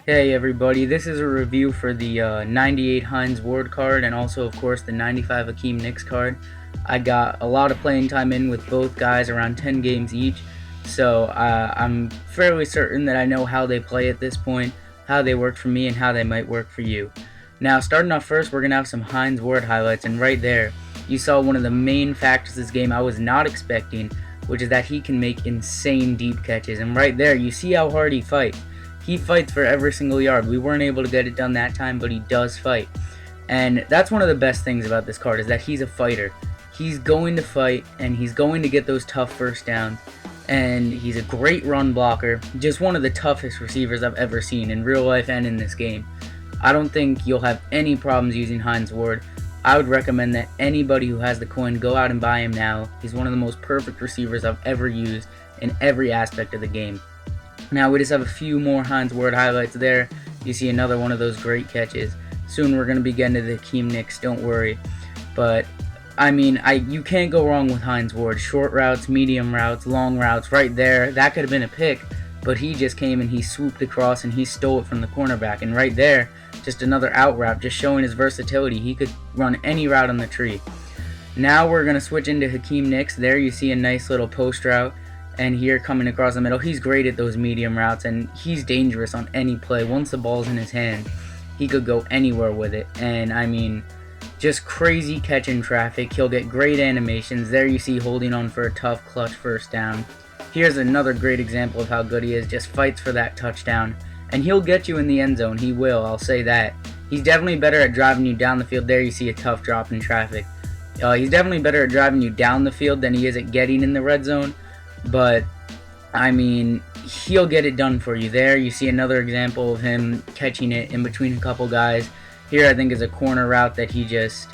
Hey everybody, this is a review for the 98 Hines Ward card and also of course the 95 Hakeem Nicks card. I got a lot of playing time in with both guys, around 10 games each, so I'm fairly certain that I know how they play at this point, how they work for me and how they might work for you. Now starting off first, we're going to have some Hines Ward highlights, and right there you saw one of the main factors of this game I was not expecting, which is that he can make insane deep catches, and right there you see how hard he fights. He fights for every single yard. We weren't able to get it done that time, but he does fight. And that's one of the best things about this card, is that he's a fighter. He's going to fight, and he's going to get those tough first downs. And he's a great run blocker. Just one of the toughest receivers I've ever seen in real life and in this game. I don't think you'll have any problems using Hines Ward. I would recommend that anybody who has the coin go out and buy him now. He's one of the most perfect receivers I've ever used in every aspect of the game. Now we just have a few more Hines Ward highlights there. You see another one of those great catches. Soon we're going to be getting to the Hakeem Nicks, don't worry. But, I mean, you can't go wrong with Hines Ward. Short routes, medium routes, long routes, right there. That could have been a pick, but he just came and he swooped across and he stole it from the cornerback. And right there, just another out route, just showing his versatility. He could run any route on the tree. Now we're going to switch into Hakeem Nicks. There you see a nice little post route. And here coming across the middle, he's great at those medium routes, and he's dangerous on any play. Once the ball's in his hand, he could go anywhere with it. And I mean, just crazy catching traffic. He'll get great animations. There you see holding on for a tough clutch first down. Here's another great example of how good he is. Just fights for that touchdown, and he'll get you in the end zone. He will, I'll say that. He's definitely better at driving you down the field. There you see a tough drop in traffic. He's definitely better at driving you down the field than he is at getting in the red zone. But, I mean, he'll get it done for you. There you see another example of him catching it in between a couple guys. Here I think is a corner route that he just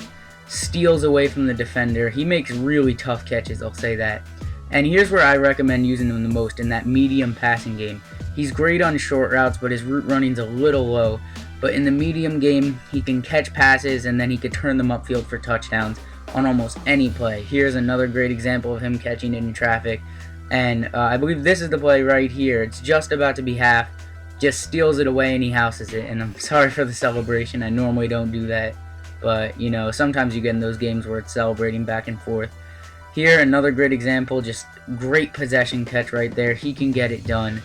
steals away from the defender. He makes really tough catches, I'll say that. And here's where I recommend using him the most, in that medium passing game. He's great on short routes, but his route running's a little low. But in the medium game, he can catch passes and then he could turn them upfield for touchdowns on almost any play. Here's another great example of him catching it in traffic. And I believe this is the play right here. It's just about to be half. Just steals it away and he houses it. And I'm sorry for the celebration. I normally don't do that. But, you know, sometimes you get in those games where it's celebrating back and forth. Here, another great example. Just great possession catch right there. He can get it done.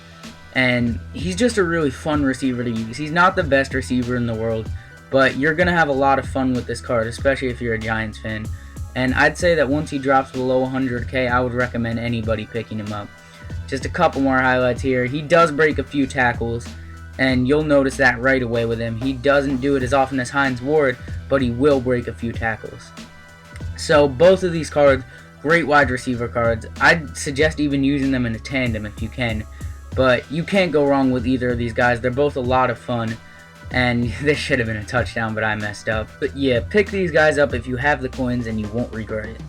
And he's just a really fun receiver to use. He's not the best receiver in the world, but you're going to have a lot of fun with this card, especially if you're a Giants fan. And I'd say that once he drops below 100k, I would recommend anybody picking him up. Just a couple more highlights here. He does break a few tackles, and you'll notice that right away with him. He doesn't do it as often as Hines Ward, but he will break a few tackles. So both of these cards, great wide receiver cards. I'd suggest even using them in a tandem if you can. But you can't go wrong with either of these guys. They're both a lot of fun. And this should have been a touchdown, but I messed up. But yeah, pick these guys up if you have the coins and you won't regret it.